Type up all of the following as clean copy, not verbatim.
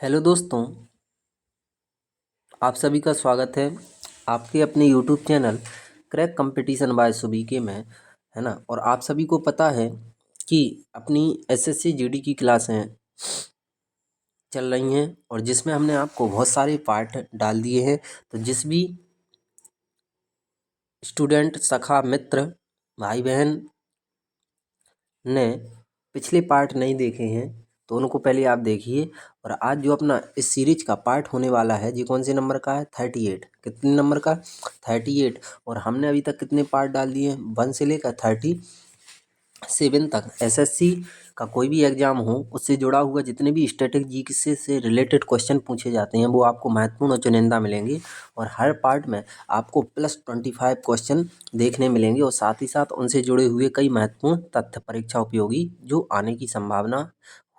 Hello दोस्तों, आप सभी का स्वागत है आपके अपने YouTube channel crack competition by सुबीके में, है ना। और आप सभी को पता है कि अपनी एसएससी जीडी की क्लासें चल रही हैं और जिसमें हमने आपको बहुत सारे पार्ट डाल दिए हैं। तो जिस भी स्टूडेंट, सखा, मित्र, भाई बहन ने पिछले पार्ट नहीं देखे हैं तो उनको पहले आप देखिए। और आज जो अपना इस सीरीज का पार्ट होने वाला है, ये कौन से नंबर का है? 38। कितने नंबर का? 38। और हमने अभी तक कितने पार्ट डाल दिए हैं? 1 से लेकर 37 तक। एसएससी का कोई भी एग्जाम हो, उससे जुड़ा हुआ जितने भी स्टैटिक जीके से रिलेटेड क्वेश्चन पूछे जाते हैं वो आपको महत्वपूर्ण और चुनिंदा मिलेंगे। और हर पार्ट में आपको +25 क्वेश्चन देखने मिलेंगे और साथ ही साथ उनसे जुड़े हुए कई महत्वपूर्ण तथ्य, परीक्षा उपयोगी, जो आने की संभावना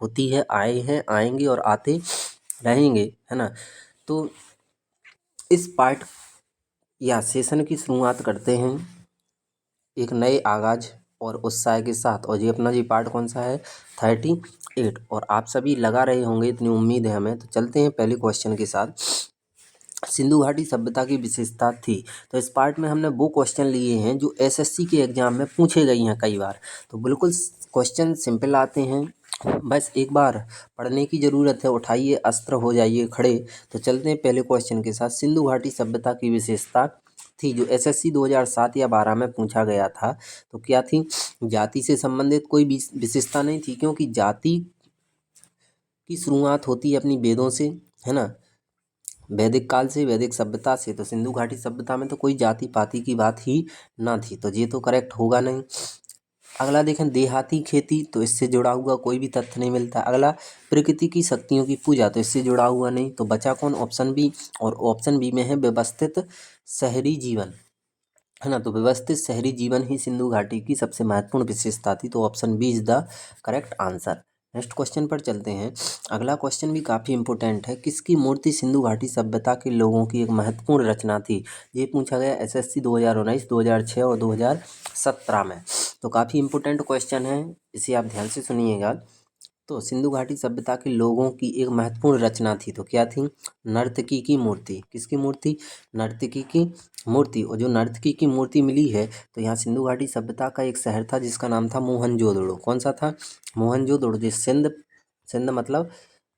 होती है, आए हैं, आएंगे और आते रहेंगे, है ना। तो इस पार्ट या सेशन की शुरुआत करते हैं एक नए आगाज और उत्साह के साथ। और ये अपना जी पार्ट कौन सा है? 38। और आप सभी लगा रहे होंगे, इतनी उम्मीद है हमें। तो चलते हैं पहले क्वेश्चन के साथ। सिंधु घाटी सभ्यता की विशेषता थी। तो इस पार्ट में हमने वो क्वेश्चन लिए हैं जो एसएससी के एग्जाम में पूछे गए हैं कई बार। तो बिल्कुल क्वेश्चन सिंपल आते हैं, बस एक बार पढ़ने की ज़रूरत है। उठाइए अस्त्र, हो जाइए खड़े। तो चलते हैं पहले क्वेश्चन के साथ। सिंधु घाटी सभ्यता की विशेषता थी, जो एसएससी 2007 या 12 में पूछा गया था। तो क्या थी? जाति से संबंधित कोई विशेषता नहीं थी, क्योंकि जाति की शुरुआत होती है अपनी वेदों से, है ना, वैदिक काल से, वैदिक सभ्यता से। तो सिंधु घाटी सभ्यता में तो कोई जाति पाति की बात ही ना थी, तो ये तो करेक्ट होगा नहीं। अगला देखें, देहाती खेती, तो इससे जुड़ा हुआ कोई भी तथ्य नहीं मिलता। अगला, प्रकृति की शक्तियों की पूजा, तो इससे जुड़ा हुआ नहीं। तो बचा कौन? Option B. और ऑप्शन बी में है व्यवस्थित शहरी जीवन, है ना। तो व्यवस्थित शहरी जीवन ही सिंधु घाटी की सबसे महत्वपूर्ण विशेषता थी। तो option B is the correct answer. Next question पर चलते हैं। अगला क्वेश्चन भी काफ़ी इंपॉर्टेंट है। किसकी मूर्ति सिंधु घाटी सभ्यता के लोगों की एक महत्वपूर्ण रचना थी? ये पूछा गया एसएससी 2019, 2006 और 2017 में। तो काफ़ी इंपॉर्टेंट क्वेश्चन है, इसे आप ध्यान से सुनिएगा। तो सिंधु घाटी सभ्यता के लोगों की एक महत्वपूर्ण रचना थी, तो क्या थी? नर्तकी की मूर्ति। किसकी मूर्ति? नर्तकी की मूर्ति। और जो नर्तकी की मूर्ति मिली है, तो यहाँ सिंधु घाटी सभ्यता का एक शहर था जिसका नाम था मोहनजोदड़ो। कौन सा था? मोहनजोदड़ो, जो सिंध मतलब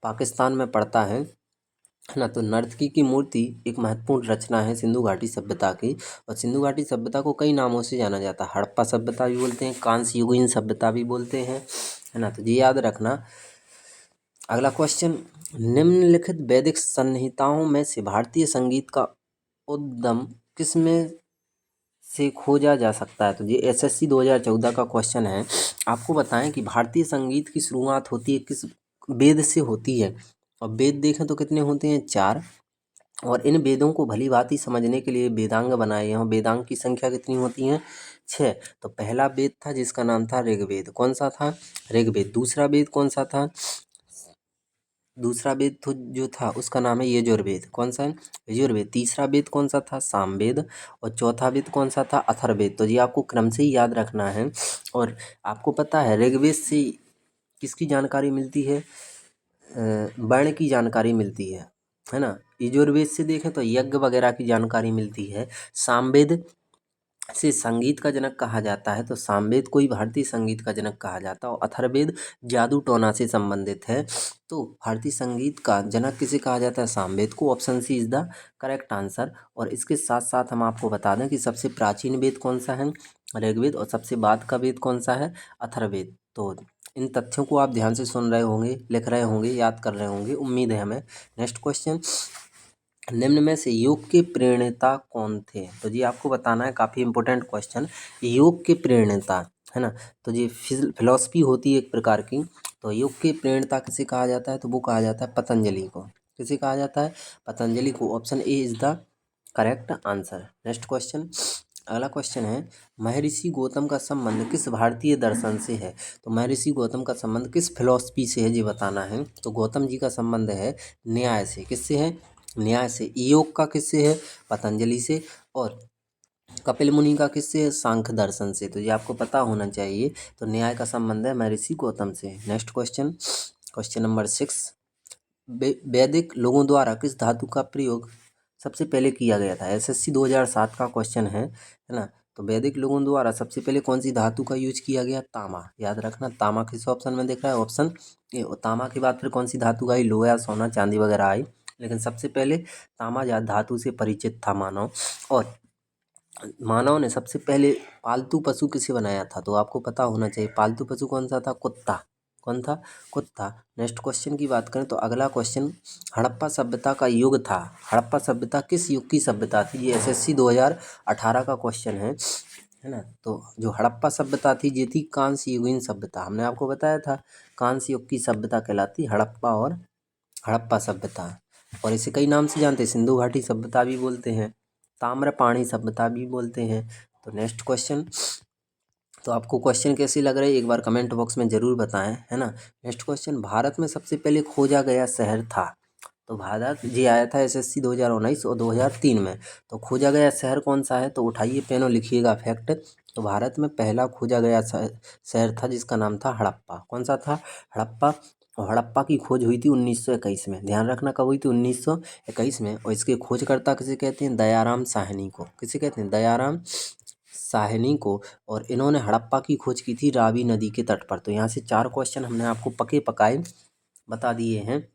पाकिस्तान में पड़ता है ना। तो नर्तकी की मूर्ति एक महत्वपूर्ण रचना है सिंधु घाटी सभ्यता की। और सिंधु घाटी सभ्यता को कई नामों से जाना जाता है। हड़प्पा सभ्यता भी बोलते हैं, कांस्य युगीन सभ्यता भी बोलते हैं, है ना। तो ये याद रखना। अगला क्वेश्चन, निम्नलिखित वैदिक संहिताओं में से भारतीय संगीत का उद्गम किसमें से खोजा जा सकता है? तो ये एसएससी 2014 का क्वेश्चन है। आपको बताएं कि भारतीय संगीत की शुरुआत होती है किस वेद से होती है? और वेद देखें तो कितने होते हैं? 4। और इन वेदों को भली भांति समझने के लिए वेदांग बनाए हैं। और वेदांग की संख्या कितनी होती है? 6। तो पहला वेद था जिसका नाम था ऋग्वेद। कौन सा था? ऋग्वेद। दूसरा वेद कौन सा था? दूसरा वेद तो जो था उसका नाम है यजुर्वेद। कौन सा है? यजुर्वेद। तीसरा वेद कौन सा था? सामवेद। और चौथा वेद कौन सा था? अथर्ववेद। तो ये आपको क्रम से ही याद रखना है। और आपको पता है ऋग्वेद से किसकी जानकारी मिलती है? वर्ण की जानकारी मिलती है ना। यजुर्वेद से देखें तो यज्ञ वगैरह की जानकारी मिलती है। सामवेद से संगीत का जनक कहा जाता है, तो सामवेद को ही भारतीय संगीत का जनक कहा जाता है। और अथर्ववेद जादू टोना से संबंधित है। तो भारतीय संगीत का जनक किसे कहा जाता है? सामवेद को। Option C is the correct answer. और इसके साथ साथ हम आपको बता दें कि सबसे प्राचीन वेद कौन सा है? ऋग्वेद। और सबसे बाद का वेद कौन सा है? अथर्ववेद। तो इन तथ्यों को आप ध्यान से सुन रहे होंगे, लिख रहे होंगे, याद कर रहे होंगे, उम्मीद है हमें। नेक्स्ट क्वेश्चन, निम्न में से योग के प्रणेता कौन थे? तो जी आपको बताना है, काफ़ी इंपॉर्टेंट क्वेश्चन। योग के प्रणेता, है ना। तो ये फिलॉसफी होती है एक प्रकार की। तो योग के प्रणेता किसे कहा जाता है? तो वो कहा जाता है पतंजलि को। किसे कहा जाता है? पतंजलि को। Option A is the correct answer. Next question, अगला क्वेश्चन है, महर्षि गौतम का संबंध किस भारतीय दर्शन से है? तो महर्षि गौतम का संबंध किस फिलॉसफी से है ये बताना है। तो गौतम जी का संबंध है न्याय से। किससे है? न्याय से। योग का किससे है? पतंजलि से। और कपिल मुनि का किससे है? सांख्य दर्शन से। तो ये आपको पता होना चाहिए। तो न्याय का संबंध है महर्षि गौतम से। नेक्स्ट क्वेश्चन, क्वेश्चन नंबर 6, वैदिक लोगों द्वारा किस धातु का प्रयोग सबसे पहले किया गया था? एसएससी 2007 का क्वेश्चन है ना। तो वैदिक लोगों द्वारा सबसे पहले कौन सी धातु का यूज किया गया? तांबा। याद रखना, तांबा किस ऑप्शन में दिख रहा है? Option A. तांबा के बाद फिर कौन सी धातु आई? लोहा, सोना, चांदी वगैरह आई, लेकिन सबसे पहले तांबा धातु से परिचित था मानव। और मानव ने सबसे पहले पालतू पशु किसे बनाया था? तो आपको पता होना चाहिए पालतू पशु कौन सा था? कुत्ता। कौन था? कुत्ता। नेक्स्ट क्वेश्चन की बात करें तो अगला क्वेश्चन हड़प्पा सभ्यता का युग था। हड़प्पा सभ्यता किस युग की सभ्यता थी? ये एसएससी 2018 का क्वेश्चन है ना। तो जो हड़प्पा सभ्यता थी ये थी कांस्य युगीन सभ्यता। हमने आपको बताया था कांस्य युग की सभ्यता कहलाती हड़प्पा और हड़प्पा सभ्यता। और इसे कई नाम से जानते हैं, सिंधु घाटी सभ्यता भी बोलते हैं, ताम्रपाणी सभ्यता भी बोलते हैं। तो नेक्स्ट क्वेश्चन, तो आपको क्वेश्चन कैसे लग रहे हैं एक बार कमेंट बॉक्स में ज़रूर बताएं, है ना। नेक्स्ट क्वेश्चन, भारत में सबसे पहले खोजा गया शहर था। तो भारत जी आया था एसएससी 2019 और 2003 में। तो खोजा गया शहर कौन सा है? तो उठाइए पेन और लिखिएगा फैक्ट। तो भारत में पहला खोजा गया शहर था जिसका नाम था हड़प्पा। कौन सा था? हड़प्पा। और हड़प्पा की खोज हुई थी 1921 में। ध्यान रखना कब हुई थी? 1921 में। और इसके खोजकर्ता किसे कहते हैं? दयाराम साहनी को। किसे कहते हैं? दयाराम साहनी को। और इन्होंने हड़प्पा की खोज की थी रावी नदी के तट पर। तो यहाँ से 4 क्वेश्चन हमने आपको पके पकाए बता दिए हैं।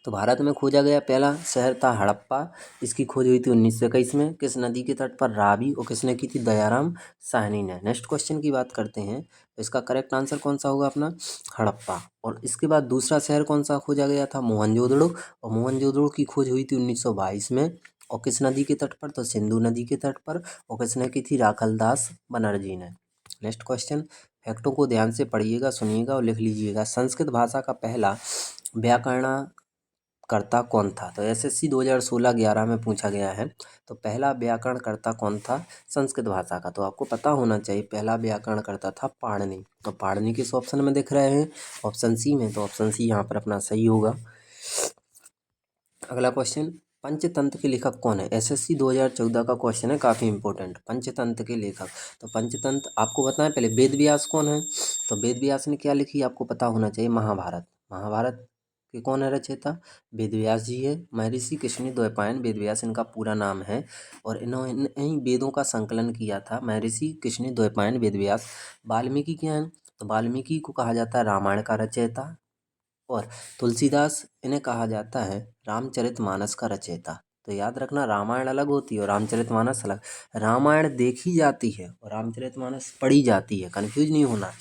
तो भारत में खोजा गया पहला शहर था हड़प्पा। इसकी खोज हुई थी 1921 में। किस नदी के तट पर? रावी। और किसने की थी? दयाराम साहनी ने। नेक्स्ट क्वेश्चन की बात करते हैं तो इसका करेक्ट आंसर कौन सा होगा अपना? हड़प्पा। और इसके बाद दूसरा शहर कौन सा खोजा गया था? मोहनजोदड़ो। और मोहनजोदड़ो की खोज हुई थी 1922 में। और किस नदी के तट पर? तो सिंधु नदी के तट पर। और किसने की थी? राखलदास बनर्जी ने। नेक्स्ट क्वेश्चन, फैक्टों को ध्यान से पढ़िएगा, सुनिएगा और लिख लीजिएगा। संस्कृत भाषा का पहला व्याकरण कर्ता कौन था? तो एसएससी 2016-11 में पूछा गया है। तो पहला व्याकरणकर्ता कौन था संस्कृत भाषा का? तो आपको पता होना चाहिए पहला व्याकरणकर्ता था पाणिनि। तो पाणिनि किस ऑप्शन में दिख रहे हैं? ऑप्शन सी में। तो ऑप्शन सी यहाँ पर अपना सही होगा। अगला क्वेश्चन, पंचतंत्र के लेखक कौन है? एसएससी 2014 का क्वेश्चन है, काफ़ी इंपॉर्टेंट। पंचतंत्र के लेखक, तो पंचतंत्र आपको बताएं पहले वेद व्यास कौन है? तो वेद व्यास ने क्या लिखी आपको पता होना चाहिए? महाभारत। महाभारत के कौन है रचयिता? वेद व्यास जी है। महर्षि कृष्ण द्वैपायन वेद व्यास इनका पूरा नाम है। और इन्होंने इन वेदों का संकलन किया था महर्षि कृष्ण द्वैपायन वेद व्यास। वाल्मीकि क्या है? तो वाल्मीकि को कहा जाता है रामायण का रचयिता। और तुलसीदास इन्हें कहा जाता है रामचरितमानस का रचयिता। तो याद रखना रामायण अलग होती है और रामचरितमानस अलग। रामायण देखी जाती है और रामचरितमानस पढ़ी जाती है, कन्फ्यूज नहीं होना।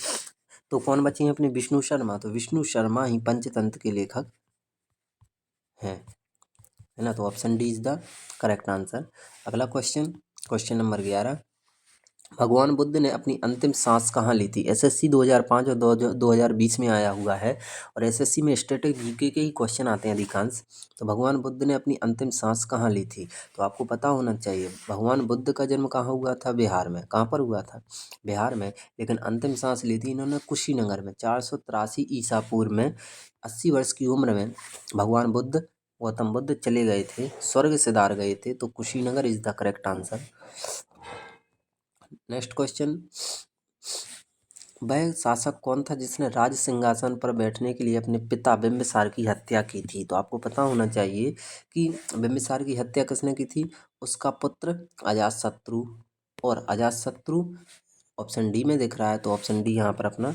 तो कौन बचे हैं अपने? विष्णु शर्मा। तो विष्णु शर्मा ही पंचतंत्र के लेखक हैं, है ना। तो option D is the correct answer. अगला क्वेश्चन, क्वेश्चन नंबर 11, भगवान बुद्ध ने अपनी अंतिम सांस कहाँ ली थी? एसएससी 2005 और 2020 में आया हुआ है। और एसएससी में स्टैटिक जीके के ही क्वेश्चन आते हैं अधिकांश। तो भगवान बुद्ध ने अपनी अंतिम सांस कहाँ ली थी? तो आपको पता होना चाहिए भगवान बुद्ध का जन्म कहाँ हुआ था? बिहार में। कहाँ पर हुआ था? बिहार में। लेकिन अंतिम सांस ली थी इन्होंने कुशीनगर में 483 ईसा पूर्व में। 80 वर्ष की उम्र में भगवान बुद्ध, गौतम बुद्ध चले गए थे, स्वर्ग सिधार गए थे। तो Kushinagar is the correct answer. Next question, वह शासक कौन था जिसने राज सिंहासन पर बैठने के लिए अपने पिता बिंबिसार की हत्या की थी? तो आपको पता होना चाहिए कि बिंबिसार की हत्या किसने की थी? उसका पुत्र अजातशत्रु। और अजातशत्रु ऑप्शन डी में दिख रहा है। तो ऑप्शन डी यहाँ पर अपना,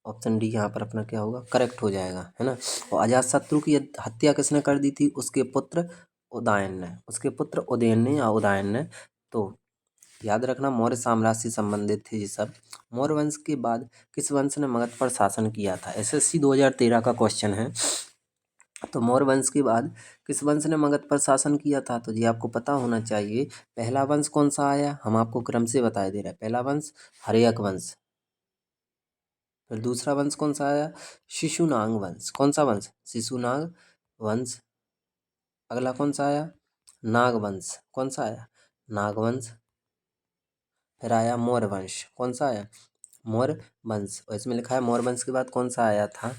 ऑप्शन डी यहाँ पर अपना क्या होगा? करेक्ट हो जाएगा, है ना। और अजातशत्रु की हत्या किसने कर दी थी? उसके पुत्र उदयन ने। उसके पुत्र उदयन ने या उदयन ने। तो याद रखना मौर्य साम्राज्य से संबंधित थे ये सब। मौर्य वंश के बाद किस वंश ने मगध पर शासन किया था? एसएससी 2013 का क्वेश्चन है। तो मौर्य वंश के बाद किस वंश ने मगध पर शासन किया था? तो ये आपको पता होना चाहिए। पहला वंश कौन सा आया? हम आपको क्रम से बता दे रहे हैं। पहला वंश हर्यक वंश। फिर दूसरा वंश कौन सा आया? शिशुनाग वंश। कौन सा वंश? शिशुनाग वंश। अगला कौन सा आया? नागवंश। कौन सा आया? नागवंश। फिर आया मौर्य वंश। कौन सा आया? मौर्य वंश। और इसमें लिखा है मौर्य वंश के बाद कौन सा आया था?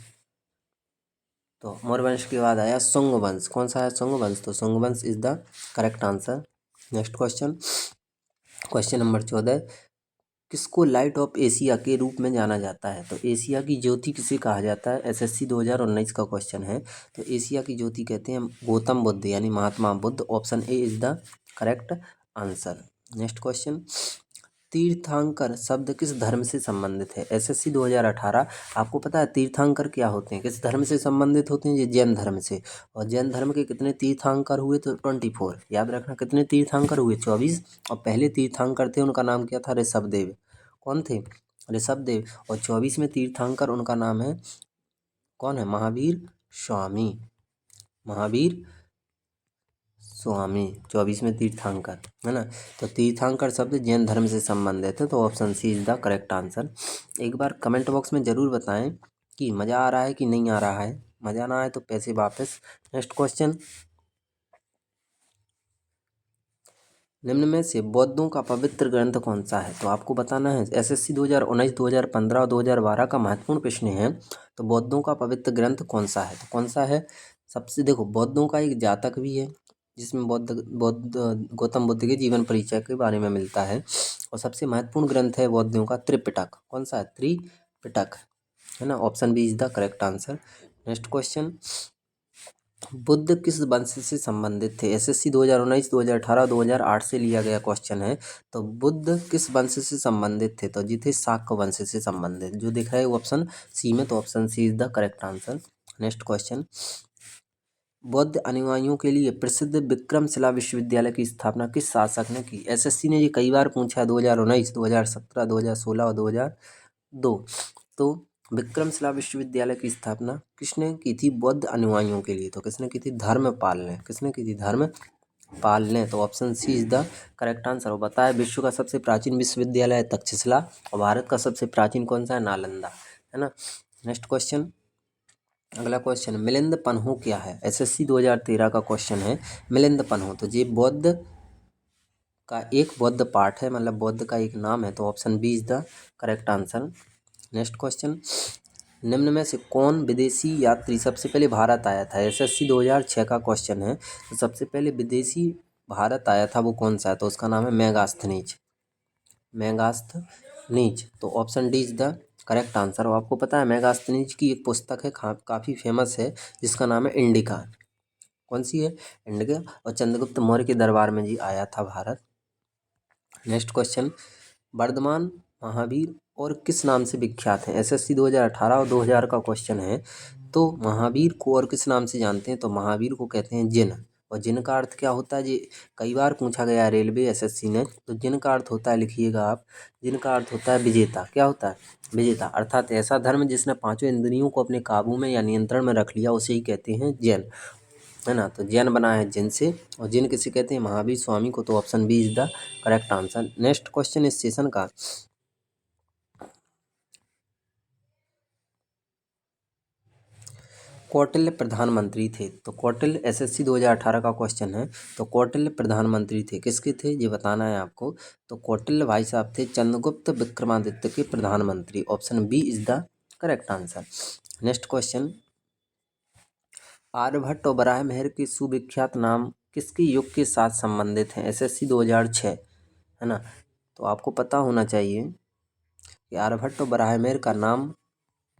तो मौर्य वंश के बाद आया शुंग वंश। कौन सा आया? शुंग वंश। तो शुंग वंश is the correct answer. Next question, question number 14, किसको लाइट ऑफ एशिया के रूप में जाना जाता है? तो एशिया की ज्योति किसे कहा जाता है? एसएससी 2019 का क्वेश्चन है। तो एशिया की ज्योति कहते हैं गौतम बुद्ध यानी Mahatma Buddha. Option A is the correct answer. Next question, तीर्थंकर शब्द किस धर्म से संबंधित है? एसएससी 2018। आपको पता है तीर्थंकर क्या होते हैं, किस धर्म से संबंधित होते हैं? ये जैन धर्म से। और जैन धर्म के कितने तीर्थंकर हुए? तो 24। याद रखना कितने तीर्थंकर हुए? 24। और पहले तीर्थंकर थे उनका नाम क्या था? ऋषभदेव। कौन थे? ऋषभदेव। और 24वें तीर्थंकर उनका नाम है कौन है? महावीर स्वामी। महावीर स्वामी 24वें तीर्थंकर है ना। तो तीर्थंकर शब्द जैन धर्म से संबंधित है। तो option C is the correct answer. एक बार कमेंट बॉक्स में ज़रूर बताएं कि मज़ा आ रहा है कि नहीं आ रहा है। मज़ा ना आए तो पैसे वापस। नेक्स्ट क्वेश्चन, निम्न में से बौद्धों का पवित्र ग्रंथ कौन सा है? तो आपको बताना है। एसएससी 2019, 2015 और 2012 का महत्वपूर्ण प्रश्न है। तो बौद्धों का पवित्र ग्रंथ कौन सा है? तो कौन सा है? सबसे देखो, बौद्धों का एक जातक भी है जिसमें बौद्ध बौद्ध गौतम बुद्ध के जीवन परिचय के बारे में मिलता है। और सबसे महत्वपूर्ण ग्रंथ है बौद्धों का त्रिपिटक। कौन सा है? त्रिपिटक है ना। Option B is the correct answer. Next question, Buddha किस वंश से संबंधित थे? एसएससी 2019, 2018, 2008 से लिया गया क्वेश्चन है। तो बुद्ध किस वंश से संबंधित थे? तो जी थे शाक्य वंश से संबंधित। जो दिख रहा है वो ऑप्शन सी में। तो option C is the correct answer. Next question, बौद्ध अनुयायियों के लिए प्रसिद्ध विक्रमशिला विश्वविद्यालय की स्थापना किस शासक ने की? एसएससी ने ये कई बार पूछा है, 2019, 2017, 2016 और 2002। तो विक्रमशिला विश्वविद्यालय की स्थापना किसने की थी? बौद्ध अनुयायियों के लिए। तो किसने की थी? धर्मपाल ने। किसने की थी? धर्मपाल ने। तो option C is the correct answer. और बताया विश्व का सबसे प्राचीन विश्वविद्यालय है तक्षशिला। और भारत का सबसे प्राचीन कौन सा है? नालंदा है ना। नेक्स्ट क्वेश्चन, अगला क्वेश्चन, मिलिंद पन्हो क्या है? एसएससी 2013 का क्वेश्चन है मिलिंद पन्हो। तो ये बौद्ध का एक बौद्ध पाठ है, मतलब बौद्ध का एक नाम है। तो option B is the correct answer. Next question, निम्न में से कौन विदेशी यात्री सबसे पहले भारत आया था? एसएससी 2006 का क्वेश्चन है। तो सबसे पहले विदेशी भारत आया था वो कौन सा है? तो उसका नाम है मेगास्थनीज। मेगास्थनीज। तो option D is the correct answer. और आपको पता है मेगास्थनीज की एक पुस्तक है काफ़ी फेमस है जिसका नाम है इंडिका। कौन सी है? इंडिका। और चंद्रगुप्त मौर्य के दरबार में जी आया था भारत। नेक्स्ट क्वेश्चन, वर्धमान महावीर और किस नाम से विख्यात हैं? एसएससी 2018 और 2000 का क्वेश्चन है। तो महावीर को और किस नाम से जानते हैं? तो महावीर को कहते हैं जिन। और जिन का अर्थ क्या होता है? जी कई बार पूछा गया है रेलवे एसएससी ने। तो जिन का अर्थ होता है, लिखिएगा आप, जिन का अर्थ होता है विजेता। क्या होता है? विजेता। अर्थात ऐसा धर्म जिसने पांचों इंद्रियों को अपने काबू में या नियंत्रण में रख लिया उसे ही कहते हैं जैन है ना। तो जैन बना है जिन से। और जिन किसे कहते हैं? महावीर स्वामी को। तो option B is the correct answer. Next question इस सेशन का, कौटिल्य प्रधानमंत्री थे। तो कौटिल्य एसएससी 2018 का क्वेश्चन है। तो कौटिल्य प्रधानमंत्री थे, किसके थे ये बताना है आपको। तो कौटिल्य भाई साहब थे चंद्रगुप्त विक्रमादित्य के प्रधानमंत्री। Option B is the correct answer. Next question, Aryabhata और बराहमिहिर के सुविख्यात नाम किसके युग के साथ संबंधित हैं? एसएससी 2006 है ना। तो आपको पता होना चाहिए कि आर्यभट्ट और बराहमिहिर का नाम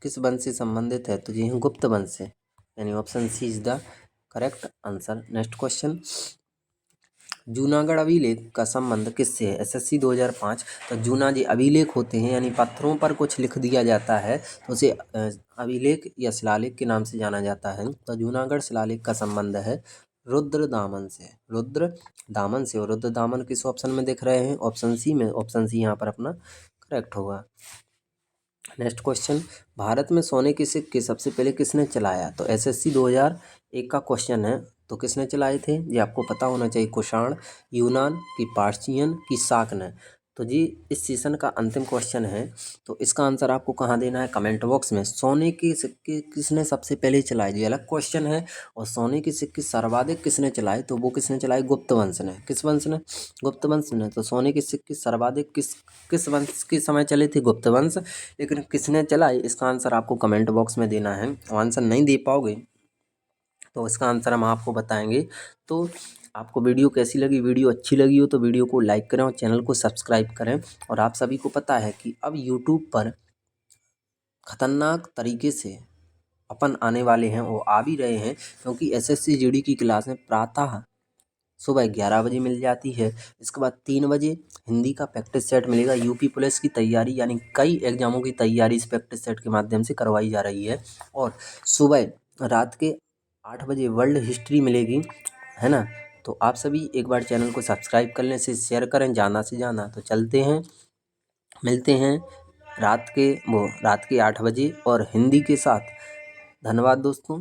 किस वंश से संबंधित है? तो ये है गुप्त वंश से, यानी option C is the correct answer. Next question, Junagadh अभिलेख का संबंध किससे है? एसएससी 2005। तो जूना जी अभिलेख होते हैं, यानी पत्थरों पर कुछ लिख दिया जाता है तो उसे अभिलेख या शिलालेख के नाम से जाना जाता है। तो जूनागढ़ शिलालेख का संबंध है रुद्र दामन से। रुद्र दामन से। और रुद्र दामन किस ऑप्शन में दिख रहे हैं? ऑप्शन सी में। ऑप्शन सी यहाँ पर अपना करेक्ट होगा। नेक्स्ट क्वेश्चन, भारत में सोने के सिक्के सबसे पहले किसने चलाया? तो एसएससी 2001 का क्वेश्चन है। तो किसने चलाए थे ये आपको पता होना चाहिए। कुषाण, यूनान की, पार्शियन की, शाक ने। तो जी इस सेशन का अंतिम क्वेश्चन है। तो इसका आंसर आपको कहाँ देना है? कमेंट बॉक्स में। सोने के सिक्के किसने सबसे पहले चलाए? ये अलग क्वेश्चन है। और सोने के सिक्के सर्वाधिक किसने चलाए? तो वो किसने चलाए? गुप्त वंश ने। किस वंश ने? गुप्त वंश ने। तो सोने के सिक्के सर्वाधिक किस वंश के समय चले थे? गुप्त वंश। लेकिन किसने चलाई, इसका आंसर आपको कमेंट बॉक्स में देना है। आंसर नहीं दे पाओगे तो इसका आंसर हम आपको बताएंगे। तो आपको वीडियो कैसी लगी, वीडियो अच्छी लगी हो तो वीडियो को लाइक करें और चैनल को सब्सक्राइब करें। और आप सभी को पता है कि अब यूट्यूब पर ख़तरनाक तरीके से अपन आने वाले हैं, वो आ भी रहे हैं, क्योंकि एसएससी जीडी की क्लासें प्रातः सुबह 11 बजे मिल जाती है। इसके बाद 3 बजे हिंदी का प्रैक्टिस सेट मिलेगा। यूपी पुलिस की तैयारी यानी कई एग्जामों की तैयारी इस प्रैक्टिस सेट के माध्यम से करवाई जा रही है। और सुबह रात के 8 बजे वर्ल्ड हिस्ट्री मिलेगी, है ना। तो आप सभी एक बार चैनल को सब्सक्राइब कर लें, इसे शेयर करें ज़्यादा से ज़्यादा। तो चलते हैं, मिलते हैं रात के 8 बजे और हिंदी के साथ। धन्यवाद दोस्तों।